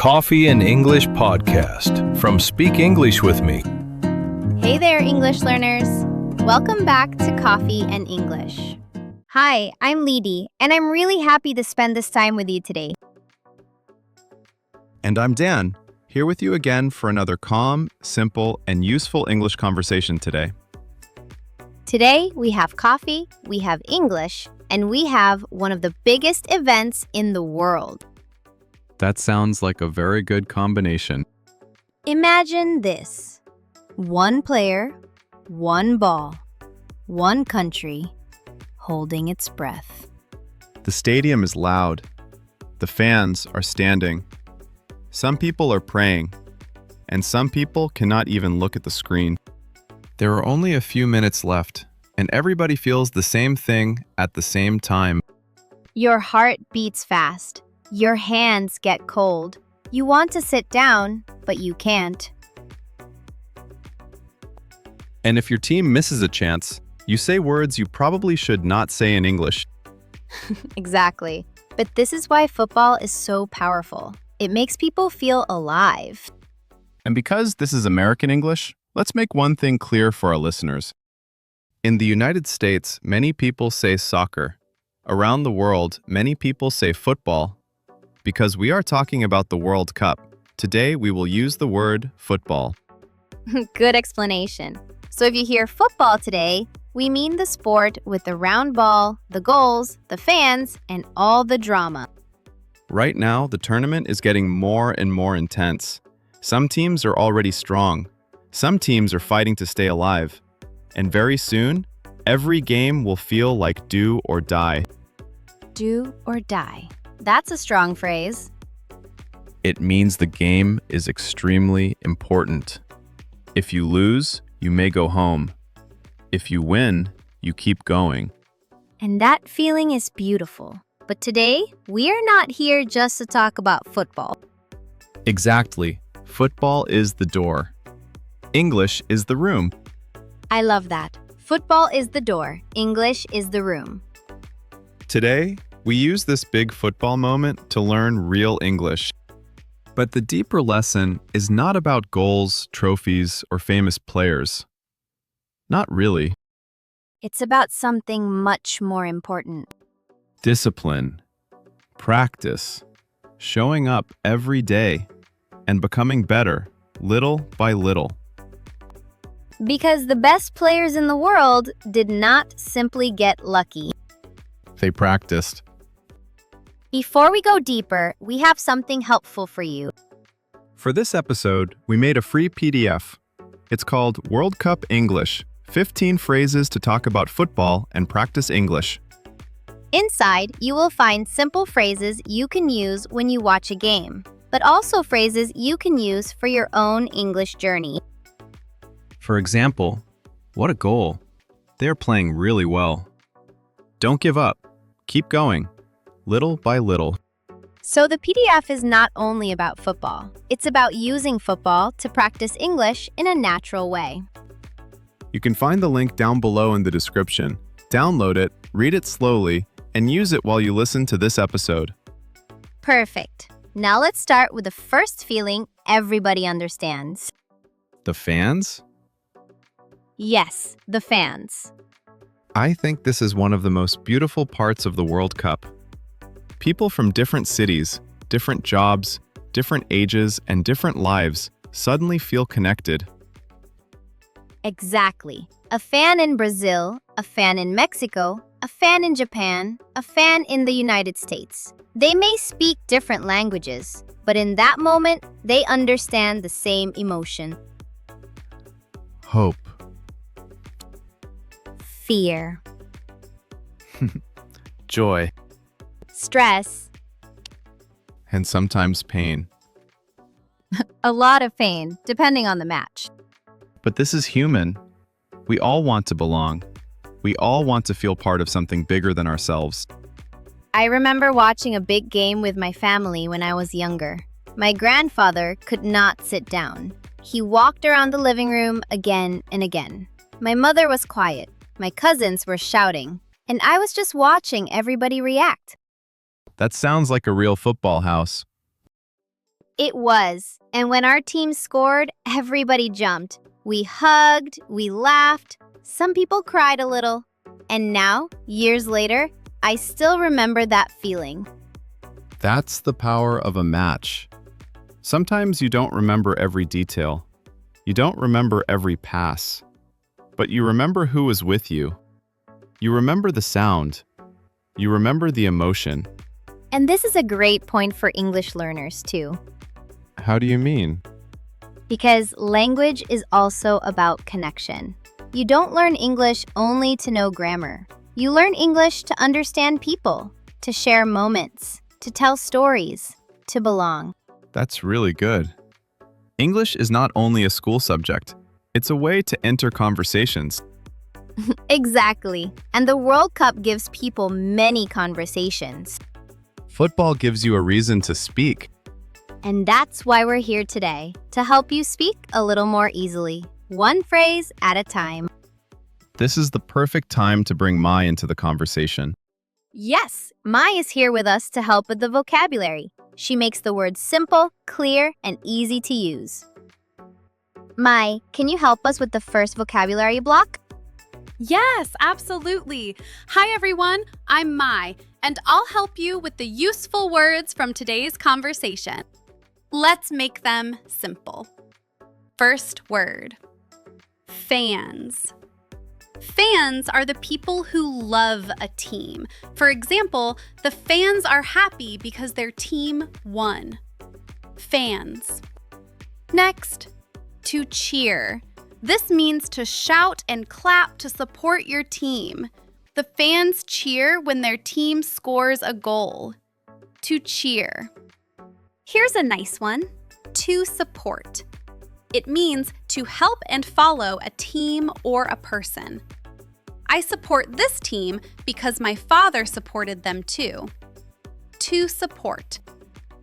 Coffee and English podcast from Speak English with Me. Hey there, English learners. Welcome back to Coffee and English. Hi, I'm Lidy, and I'm really happy to spend this time with you today. And I'm Dan, here with you again for another calm, simple, and useful English conversation today. Today, we have coffee, we have English, and we have one of the biggest events in the world. That sounds like a very good combination. Imagine this. One player, one ball, one country, holding its breath. The stadium is loud. The fans are standing. Some people are praying, and some people cannot even look at the screen. There are only a few minutes left, and everybody feels the same thing at the same time. Your heart beats fast. Your hands get cold. You want to sit down, but you can't. And if your team misses a chance, you say words you probably should not say in English. Exactly. But this is why football is so powerful. It makes people feel alive. And because this is American English, let's make one thing clear for our listeners. In the United States, many people say soccer. Around the world, many people say football. Because we are talking about the World Cup, today we will use the word football. Good explanation. So if you hear football today, we mean the sport with the round ball, the goals, the fans, and all the drama. Right now, the tournament is getting more and more intense. Some teams are already strong. Some teams are fighting to stay alive. And very soon, every game will feel like do or die. Do or die. That's a strong phrase. It means the game is extremely important. If you lose, you may go home. If you win, you keep going. And that feeling is beautiful. But today, we're not here just to talk about football. Exactly. Football is the door. English is the room. I love that. Football is the door. English is the room. Today, we use this big football moment to learn real English. But the deeper lesson is not about goals, trophies, or famous players. Not really. It's about something much more important. Discipline, practice, showing up every day, and becoming better, little by little. Because the best players in the world did not simply get lucky. They practiced. Before we go deeper, we have something helpful for you. For this episode, we made a free PDF. It's called World Cup English, 15 phrases to talk about football and practice English. Inside, you will find simple phrases you can use when you watch a game, but also phrases you can use for your own English journey. For example, what a goal. They're playing really well. Don't give up. Keep going. Little by little. So the PDF is not only about football. It's about using football to practice English in a natural way. You can find the link down below in the description. Download it, read it slowly, and use it while you listen to this episode. Perfect. Now let's start with the first feeling everybody understands. The fans? Yes, the fans. I think this is one of the most beautiful parts of the World Cup. People from different cities, different jobs, different ages, and different lives suddenly feel connected. Exactly. A fan in Brazil, a fan in Mexico, a fan in Japan, a fan in the United States. They may speak different languages, but in that moment, they understand the same emotion. Hope. Fear. Joy. Stress. And sometimes pain. A lot of pain, depending on the match. But this is human. We all want to belong. We all want to feel part of something bigger than ourselves. I remember watching a big game with my family when I was younger. My grandfather could not sit down. He walked around the living room again and again. My mother was quiet. My cousins were shouting. And I was just watching everybody react. That sounds like a real football house. It was. And when our team scored, everybody jumped. We hugged, we laughed. Some people cried a little. And now, years later, I still remember that feeling. That's the power of a match. Sometimes you don't remember every detail. You don't remember every pass. But you remember who was with you. You remember the sound. You remember the emotion. And this is a great point for English learners, too. How do you mean? Because language is also about connection. You don't learn English only to know grammar. You learn English to understand people, to share moments, to tell stories, to belong. That's really good. English is not only a school subject. It's a way to enter conversations. Exactly. And the World Cup gives people many conversations. Football gives you a reason to speak. And that's why we're here today, to help you speak a little more easily, one phrase at a time. This is the perfect time to bring Mai into the conversation. Yes, Mai is here with us to help with the vocabulary. She makes the words simple, clear, and easy to use. Mai, can you help us with the first vocabulary block? Yes, absolutely. Hi, everyone. I'm Mai, and I'll help you with the useful words from today's conversation. Let's make them simple. First word, fans. Fans are the people who love a team. For example, the fans are happy because their team won. Fans. Next, to cheer. This means to shout and clap to support your team. The fans cheer when their team scores a goal. To cheer. Here's a nice one. To support. It means to help and follow a team or a person. I support this team because my father supported them too. To support.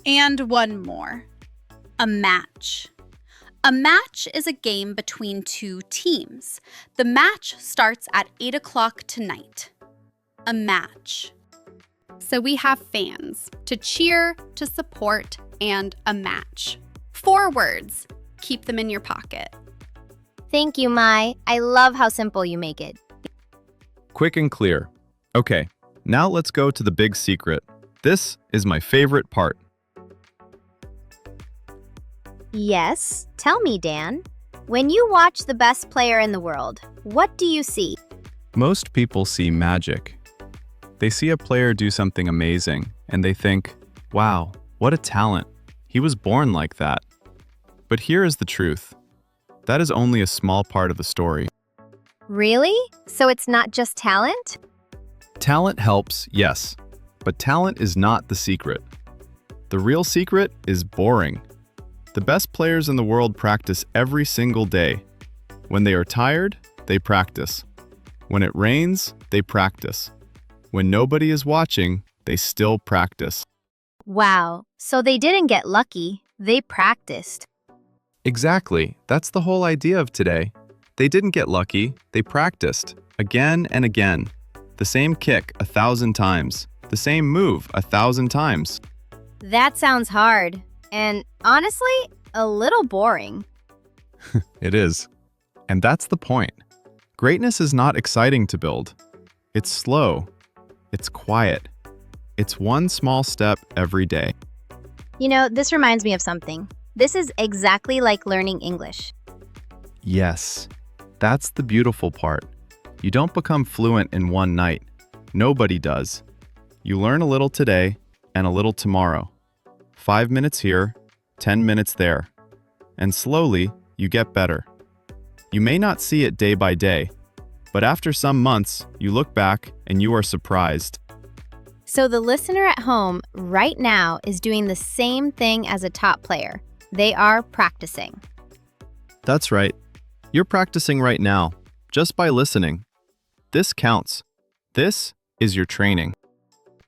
And one more. A match. A match is a game between two teams. The match starts at 8 o'clock tonight. A match. So we have fans, to cheer, to support, and a match. 4 words. Keep them in your pocket. Thank you, Mai. I love how simple you make it. Quick and clear. Okay, now let's go to the big secret. This is my favorite part. Yes, tell me, Dan. When you watch the best player in the world, what do you see? Most people see magic. They see a player do something amazing, and they think, wow, what a talent. He was born like that. But here is the truth. That is only a small part of the story. Really? So it's not just talent? Talent helps, yes, but talent is not the secret. The real secret is boring. The best players in the world practice every single day. When they are tired, they practice. When it rains, they practice. When nobody is watching, they still practice. Wow, so they didn't get lucky, they practiced. Exactly, that's the whole idea of today. They didn't get lucky, they practiced. Again and again. The same kick 1,000 times. The same move 1,000 times. That sounds hard, and honestly, a little boring. It is. And that's the point. Greatness is not exciting to build. It's slow. It's quiet. It's one small step every day. You know, this reminds me of something. This is exactly like learning English. Yes, that's the beautiful part. You don't become fluent in one night. Nobody does. You learn a little today and a little tomorrow. 5 minutes here, 10 minutes there. And slowly, you get better. You may not see it day by day, but after some months, you look back and you are surprised. So the listener at home right now is doing the same thing as a top player. They are practicing. That's right. You're practicing right now, just by listening. This counts. This is your training.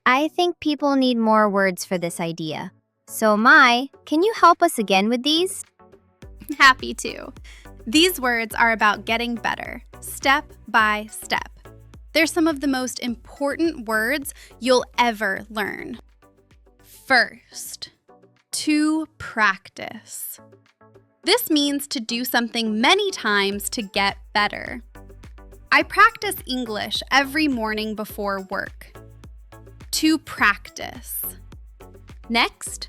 I think people need more words for this idea. So Mai, can you help us again with these? Happy to. These words are about getting better, step by step. They're some of the most important words you'll ever learn. First, To practice. This means to do something many times to get better. I practice English every morning before work. To practice. Next,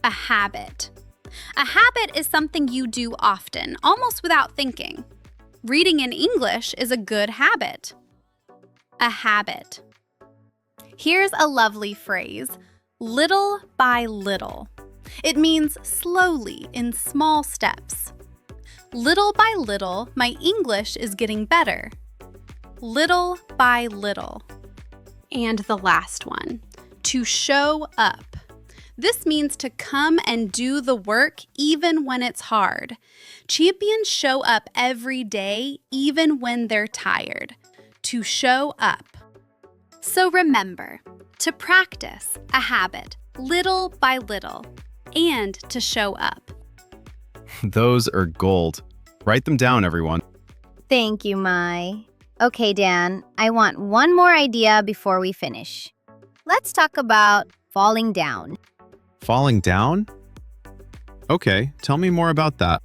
a habit. A habit is something you do often, almost without thinking. Reading in English is a good habit. A habit. Here's a lovely phrase, little by little. It means slowly in small steps. Little by little, my English is getting better. Little by little. And the last one, to show up. This means to come and do the work even when it's hard. Champions show up every day, even when they're tired. To show up. So remember, to practice, a habit, little by little, and to show up. Those are gold. Write them down, everyone. Thank you, Mai. Okay, Dan, I want one more idea before we finish. Let's talk about falling down. Falling down? Okay, tell me more about that.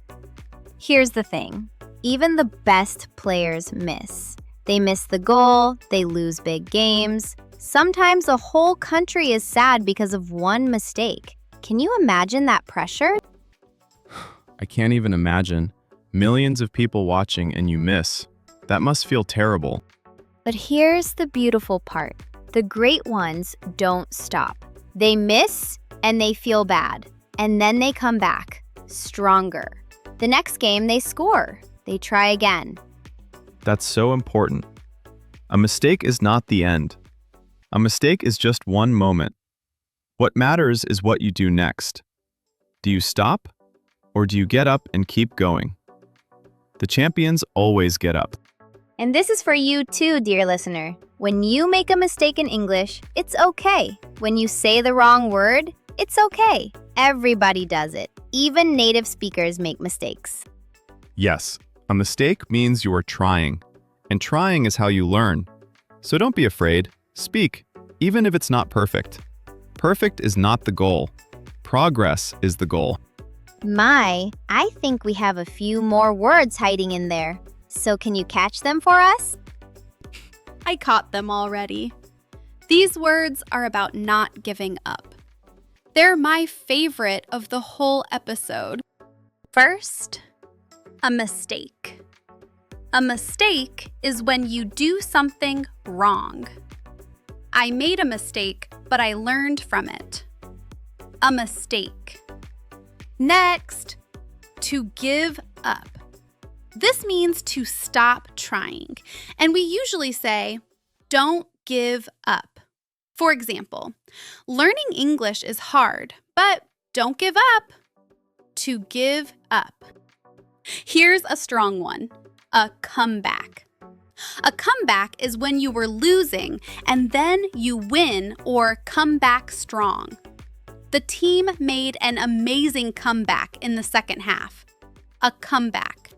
Here's the thing. Even the best players miss. They miss the goal, they lose big games. Sometimes a whole country is sad because of one mistake. Can you imagine that pressure? I can't even imagine. Millions of people watching and you miss. That must feel terrible. But here's the beautiful part. The great ones don't stop. They miss and they feel bad. And then they come back, stronger. The next game they score. They try again. That's so important. A mistake is not the end. A mistake is just one moment. What matters is what you do next. Do you stop? Or do you get up and keep going? The champions always get up. And this is for you too, dear listener. When you make a mistake in English, it's okay. When you say the wrong word, it's okay. Everybody does it. Even native speakers make mistakes. Yes, a mistake means you are trying. And trying is how you learn. So don't be afraid. Speak, even if it's not perfect. Perfect is not the goal. Progress is the goal. Mai, I think we have a few more words hiding in there. So can you catch them for us? I caught them already. These words are about not giving up. They're my favorite of the whole episode. First, a mistake. A mistake is when you do something wrong. I made a mistake, but I learned from it. A mistake. Next, to give up. This means to stop trying, and we usually say, don't give up. For example, learning English is hard, but don't give up. To give up. Here's a strong one, a comeback. A comeback is when you were losing and then you win or come back strong. The team made an amazing comeback in the second half. A comeback.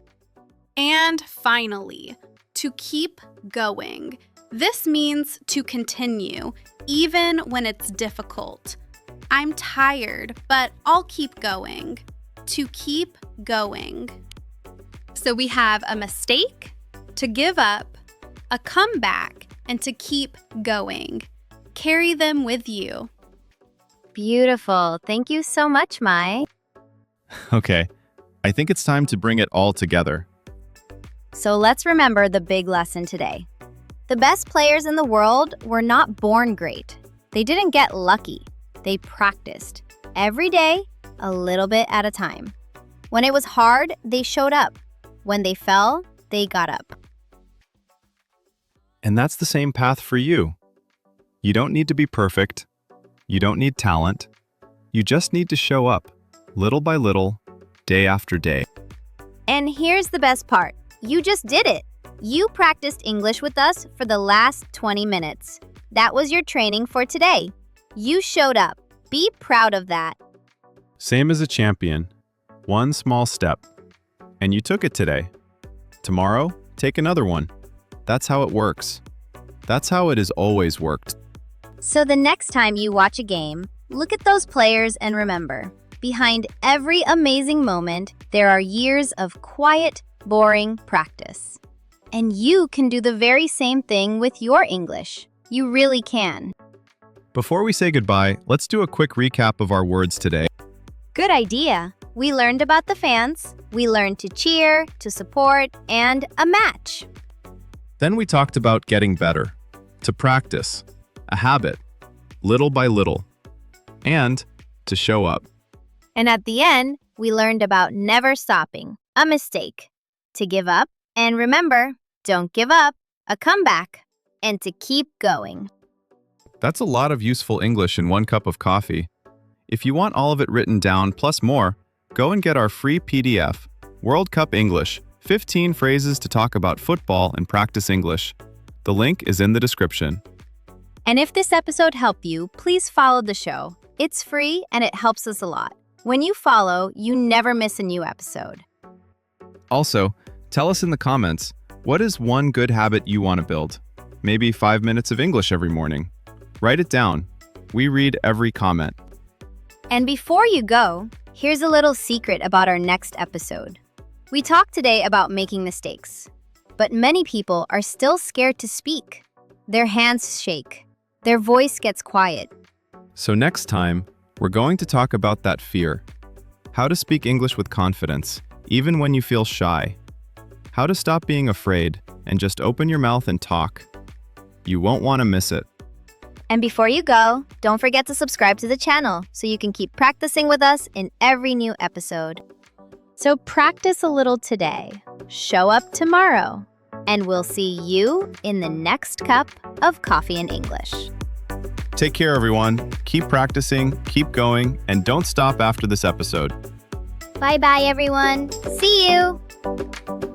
And finally, to keep going. This means to continue, even when it's difficult. I'm tired, but I'll keep going. To keep going. So we have a mistake, to give up, a comeback, and to keep going. Carry them with you. Beautiful. Thank you so much, Mai. Okay, I think it's time to bring it all together. So let's remember the big lesson today. The best players in the world were not born great. They didn't get lucky. They practiced every day, a little bit at a time. When it was hard, they showed up. When they fell, they got up. And that's the same path for you. You don't need to be perfect. You don't need talent. You just need to show up, little by little, day after day. And here's the best part. You just did it. You practiced English with us for the last 20 minutes. That was your training for today. You showed up. Be proud of that. Same as a champion. One small step. And you took it today. Tomorrow, take another one. That's how it works. That's how it has always worked. So the next time you watch a game, Look at those players and remember, behind every amazing moment, there are years of quiet, boring practice. And you can do the very same thing with your English. You really can. Before we say goodbye, let's do a quick recap of our words today. Good idea. We learned about the fans. We learned to cheer, to support, and a match. Then we talked about getting better, to practice, a habit, little by little, and to show up. And at the end, we learned about never stopping, a mistake, to give up, and remember, don't give up, a comeback, and to keep going. That's a lot of useful English in one cup of coffee. If you want all of it written down plus more, go and get our free PDF, World Cup English, 15 phrases to talk about football and practice English. The link is in the description. And if this episode helped you, please follow the show. It's free and it helps us a lot. When you follow, you never miss a new episode. Also, tell us in the comments, what is one good habit you want to build? Maybe 5 minutes of English every morning. Write it down. We read every comment. And before you go, here's a little secret about our next episode. We talked today about making mistakes, but many people are still scared to speak. Their hands shake. Their voice gets quiet. So next time, we're going to talk about that fear. How to speak English with confidence, even when you feel shy. How to stop being afraid and just open your mouth and talk. You won't want to miss it. And before you go, don't forget to subscribe to the channel so you can keep practicing with us in every new episode. So practice a little today, show up tomorrow, and we'll see you in the next cup of coffee in English. Take care, everyone. Keep practicing, keep going, and don't stop after this episode. Bye-bye, everyone. See you!